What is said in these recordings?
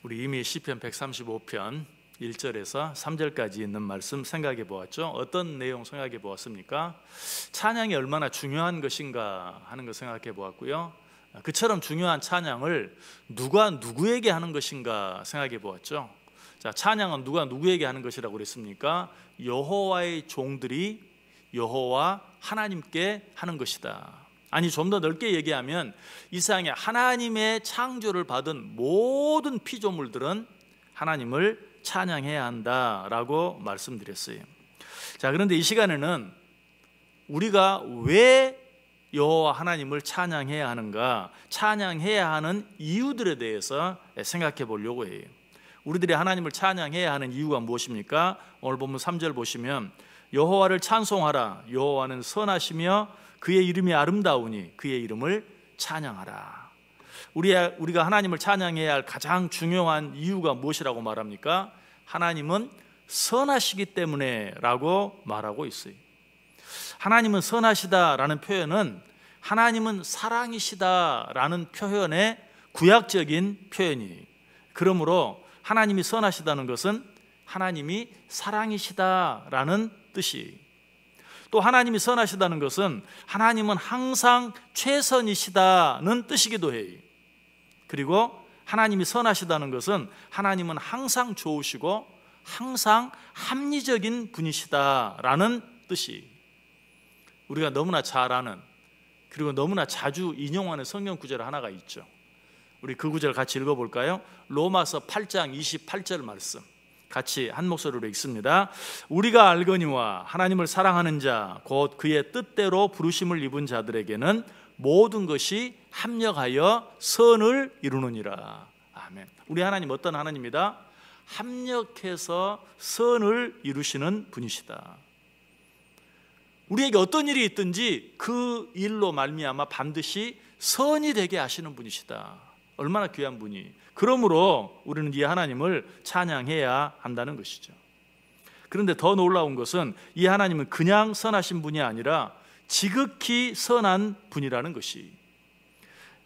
우리 이미 시편 135편 1절에서 3절까지 있는 말씀 생각해 보았죠. 어떤 내용 생각해 보았습니까? 찬양이 얼마나 중요한 것인가 하는 것 생각해 보았고요. 그처럼 중요한 찬양을 누가 누구에게 하는 것인가 생각해 보았죠. 자, 찬양은 누가 누구에게 하는 것이라고 그랬습니까? 여호와의 종들이 여호와 하나님께 하는 것이다. 아니, 좀 더 넓게 얘기하면 이 세상에 하나님의 창조를 받은 모든 피조물들은 하나님을 찬양해야 한다라고 말씀드렸어요. 자, 그런데 이 시간에는 우리가 왜 여호와 하나님을 찬양해야 하는가, 찬양해야 하는 이유들에 대해서 생각해 보려고 해요. 우리들이 하나님을 찬양해야 하는 이유가 무엇입니까? 오늘 본문 3절 보시면 여호와를 찬송하라. 여호와는 선하시며 그의 이름이 아름다우니 그의 이름을 찬양하라. 우리가 하나님을 찬양해야 할 가장 중요한 이유가 무엇이라고 말합니까? 하나님은 선하시기 때문에 라고 말하고 있어요. 하나님은 선하시다라는 표현은 하나님은 사랑이시다라는 표현의 구약적인 표현이에요. 그러므로 하나님이 선하시다는 것은 하나님이 사랑이시다라는 뜻이에요. 또 하나님이 선하시다는 것은 하나님은 항상 최선이시다는 뜻이기도 해요. 그리고 하나님이 선하시다는 것은 하나님은 항상 좋으시고 항상 합리적인 분이시다라는 뜻이, 우리가 너무나 잘 아는, 그리고 너무나 자주 인용하는 성경 구절 하나가 있죠. 우리 그 구절 같이 읽어볼까요? 로마서 8장 28절 말씀 같이 한 목소리로 읽습니다. 우리가 알거니와 하나님을 사랑하는 자 곧 그의 뜻대로 부르심을 입은 자들에게는 모든 것이 합력하여 선을 이루느니라. 아멘. 우리 하나님 어떤 하나님이다? 합력해서 선을 이루시는 분이시다. 우리에게 어떤 일이 있든지 그 일로 말미암아 반드시 선이 되게 하시는 분이시다. 얼마나 귀한 분이. 그러므로 우리는 이 하나님을 찬양해야 한다는 것이죠. 그런데 더 놀라운 것은 이 하나님은 그냥 선하신 분이 아니라 지극히 선한 분이라는 것이,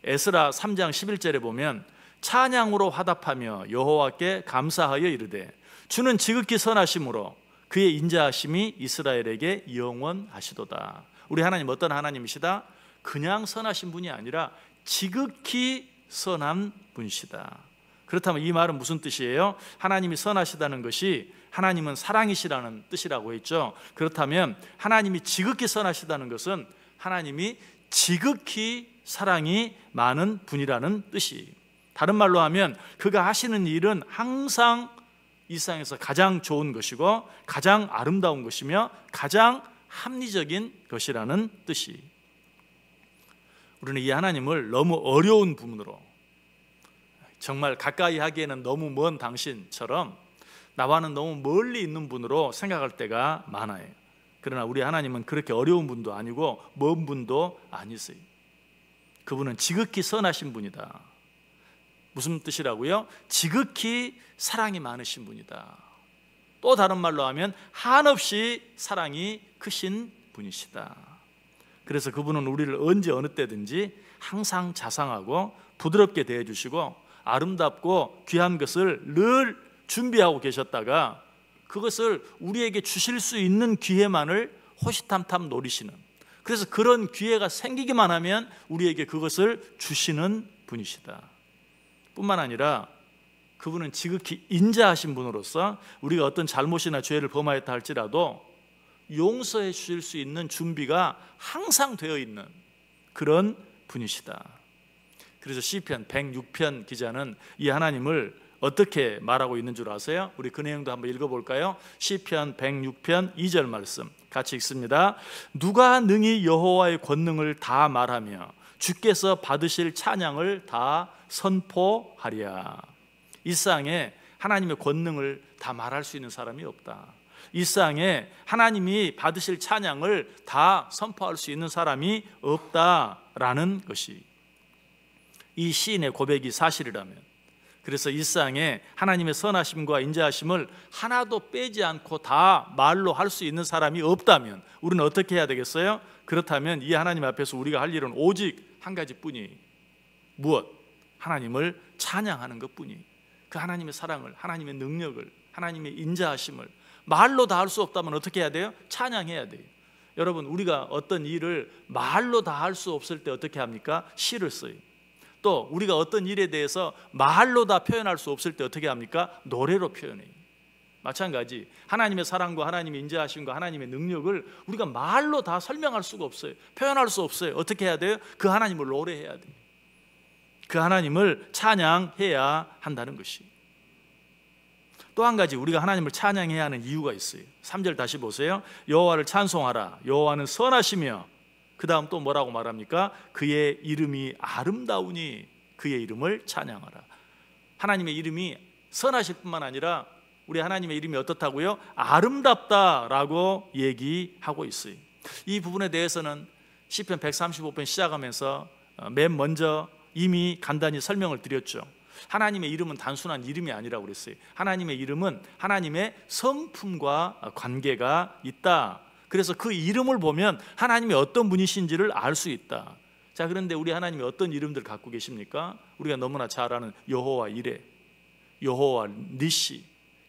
에스라 3장 11절에 보면 찬양으로 화답하며 여호와께 감사하여 이르되 주는 지극히 선하심으로 그의 인자하심이 이스라엘에게 영원하시도다. 우리 하나님 어떤 하나님이시다? 그냥 선하신 분이 아니라 지극히 선한 분이시다. 그렇다면 이 말은 무슨 뜻이에요? 하나님이 선하시다는 것이 하나님은 사랑이시라는 뜻이라고 했죠. 그렇다면 하나님이 지극히 선하시다는 것은 하나님이 지극히 사랑이 많은 분이라는 뜻이, 다른 말로 하면 그가 하시는 일은 항상 이 세상에서 가장 좋은 것이고 가장 아름다운 것이며 가장 합리적인 것이라는 뜻이, 우리는 이 하나님을 너무 어려운 부분으로, 정말 가까이 하기에는 너무 먼 당신처럼 나와는 너무 멀리 있는 분으로 생각할 때가 많아요. 그러나 우리 하나님은 그렇게 어려운 분도 아니고 먼 분도 아니세요. 그분은 지극히 선하신 분이다. 무슨 뜻이라고요? 지극히 사랑이 많으신 분이다. 또 다른 말로 하면 한없이 사랑이 크신 분이시다. 그래서 그분은 우리를 언제 어느 때든지 항상 자상하고 부드럽게 대해주시고 아름답고 귀한 것을 늘 준비하고 계셨다가 그것을 우리에게 주실 수 있는 기회만을 호시탐탐 노리시는, 그래서 그런 기회가 생기기만 하면 우리에게 그것을 주시는 분이시다. 뿐만 아니라 그분은 지극히 인자하신 분으로서 우리가 어떤 잘못이나 죄를 범하였다 할지라도 용서해 주실 수 있는 준비가 항상 되어 있는 그런 분이시다. 그래서 시편 106편 기자는 이 하나님을 어떻게 말하고 있는 줄 아세요? 우리 그 내용도 한번 읽어볼까요? 시편 106편 2절 말씀 같이 읽습니다. 누가 능히 여호와의 권능을 다 말하며 주께서 받으실 찬양을 다 선포하랴. 이 세상에 하나님의 권능을 다 말할 수 있는 사람이 없다. 이 세상에 하나님이 받으실 찬양을 다 선포할 수 있는 사람이 없다라는 것이, 이 시인의 고백이 사실이라면, 그래서 이 세상에 하나님의 선하심과 인자하심을 하나도 빼지 않고 다 말로 할 수 있는 사람이 없다면 우리는 어떻게 해야 되겠어요? 그렇다면 이 하나님 앞에서 우리가 할 일은 오직 한 가지뿐이, 무엇? 하나님을 찬양하는 것뿐이. 그 하나님의 사랑을, 하나님의 능력을, 하나님의 인자하심을 말로 다 할 수 없다면 어떻게 해야 돼요? 찬양해야 돼요. 여러분, 우리가 어떤 일을 말로 다 할 수 없을 때 어떻게 합니까? 시를 써요. 또 우리가 어떤 일에 대해서 말로 다 표현할 수 없을 때 어떻게 합니까? 노래로 표현해요. 마찬가지, 하나님의 사랑과 하나님의 인자하심과 하나님의 능력을 우리가 말로 다 설명할 수가 없어요. 표현할 수 없어요. 어떻게 해야 돼요? 그 하나님을 노래해야 돼요. 그 하나님을 찬양해야 한다는 것이. 또 한 가지 우리가 하나님을 찬양해야 하는 이유가 있어요. 3절 다시 보세요. 여호와를 찬송하라. 여호와는 선하시며, 그 다음 또 뭐라고 말합니까? 그의 이름이 아름다우니 그의 이름을 찬양하라. 하나님의 이름이 선하실 뿐만 아니라 우리 하나님의 이름이 어떻다고요? 아름답다라고 얘기하고 있어요. 이 부분에 대해서는 시편 135편 시작하면서 맨 먼저 이미 간단히 설명을 드렸죠. 하나님의 이름은 단순한 이름이 아니라고 그랬어요. 하나님의 이름은 하나님의 성품과 관계가 있다. 그래서 그 이름을 보면 하나님이 어떤 분이신지를 알 수 있다. 자, 그런데 우리 하나님이 어떤 이름들 갖고 계십니까? 우리가 너무나 잘 아는 여호와 이레, 여호와 니시,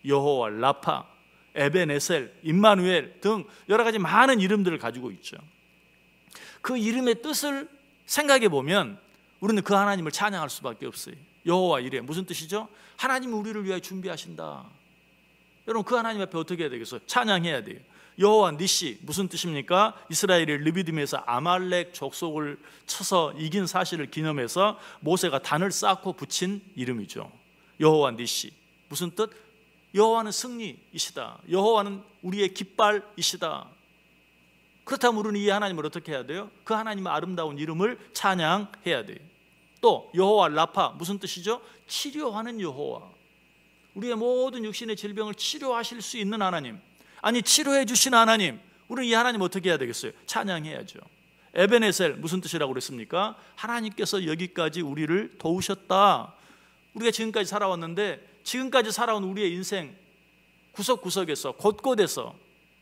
여호와 라파, 에벤에셀, 임마누엘 등 여러 가지 많은 이름들을 가지고 있죠. 그 이름의 뜻을 생각해 보면 우리는 그 하나님을 찬양할 수밖에 없어요. 여호와 이레, 무슨 뜻이죠? 하나님이 우리를 위하여 준비하신다. 여러분, 그 하나님 앞에 어떻게 해야 되겠어요? 찬양해야 돼요. 여호와 니시, 무슨 뜻입니까? 이스라엘이 르비딤에서 아말렉 족속을 쳐서 이긴 사실을 기념해서 모세가 단을 쌓고 붙인 이름이죠. 여호와 니시, 무슨 뜻? 여호와는 승리이시다. 여호와는 우리의 깃발이시다. 그렇다면 우리는 이 하나님을 어떻게 해야 돼요? 그 하나님의 아름다운 이름을 찬양해야 돼요. 또 여호와 라파, 무슨 뜻이죠? 치료하는 여호와, 우리의 모든 육신의 질병을 치료하실 수 있는 하나님, 아니 치료해 주신 하나님, 우리는 이 하나님 어떻게 해야 되겠어요? 찬양해야죠. 에벤에셀, 무슨 뜻이라고 그랬습니까? 하나님께서 여기까지 우리를 도우셨다. 우리가 지금까지 살아왔는데 지금까지 살아온 우리의 인생 구석구석에서 곳곳에서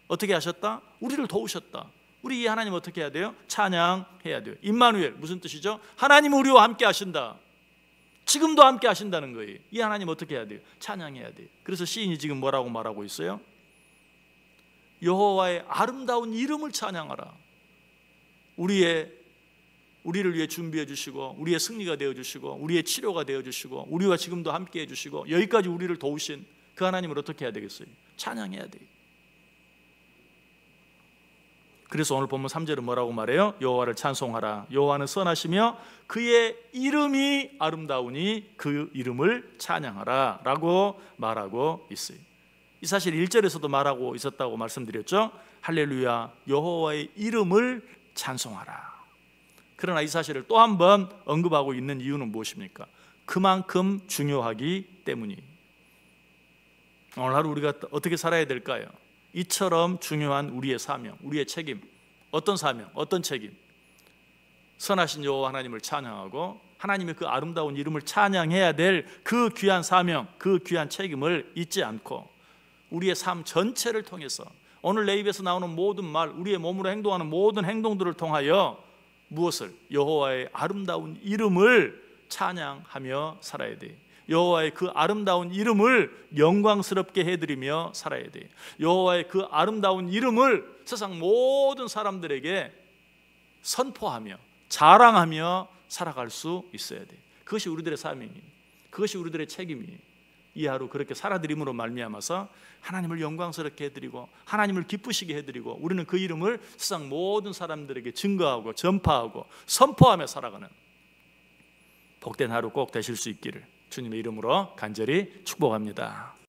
어떻게 하셨다? 우리를 도우셨다. 우리 이 하나님 어떻게 해야 돼요? 찬양해야 돼요. 임마누엘, 무슨 뜻이죠? 하나님은 우리와 함께 하신다. 지금도 함께 하신다는 거예요. 이 하나님 어떻게 해야 돼요? 찬양해야 돼요. 그래서 시인이 지금 뭐라고 말하고 있어요? 여호와의 아름다운 이름을 찬양하라. 우리를 위해 준비해 주시고 우리의 승리가 되어 주시고 우리의 치료가 되어 주시고 우리와 지금도 함께 해 주시고 여기까지 우리를 도우신 그 하나님을 어떻게 해야 되겠어요? 찬양해야 돼요. 그래서 오늘 본문 3절은 뭐라고 말해요? 여호와를 찬송하라. 여호와는 선하시며 그의 이름이 아름다우니 그 이름을 찬양하라 라고 말하고 있어요. 이 사실 1절에서도 말하고 있었다고 말씀드렸죠. 할렐루야, 여호와의 이름을 찬송하라. 그러나 이 사실을 또 한 번 언급하고 있는 이유는 무엇입니까? 그만큼 중요하기 때문이. 오늘 하루 우리가 어떻게 살아야 될까요? 이처럼 중요한 우리의 사명, 우리의 책임. 어떤 사명, 어떤 책임? 선하신 여호와 하나님을 찬양하고 하나님의 그 아름다운 이름을 찬양해야 될 그 귀한 사명, 그 귀한 책임을 잊지 않고 우리의 삶 전체를 통해서 오늘 내 입에서 나오는 모든 말, 우리의 몸으로 행동하는 모든 행동들을 통하여 무엇을? 여호와의 아름다운 이름을 찬양하며 살아야 돼. 여호와의 그 아름다운 이름을 영광스럽게 해드리며 살아야 돼. 여호와의 그 아름다운 이름을 세상 모든 사람들에게 선포하며 자랑하며 살아갈 수 있어야 돼. 그것이 우리들의 사명이에요. 그것이 우리들의 책임이에요. 이 하루 그렇게 살아드림으로 말미암아서 하나님을 영광스럽게 해드리고 하나님을 기쁘시게 해드리고 우리는 그 이름을 세상 모든 사람들에게 증거하고 전파하고 선포하며 살아가는 복된 하루 꼭 되실 수 있기를 주님의 이름으로 간절히 축복합니다.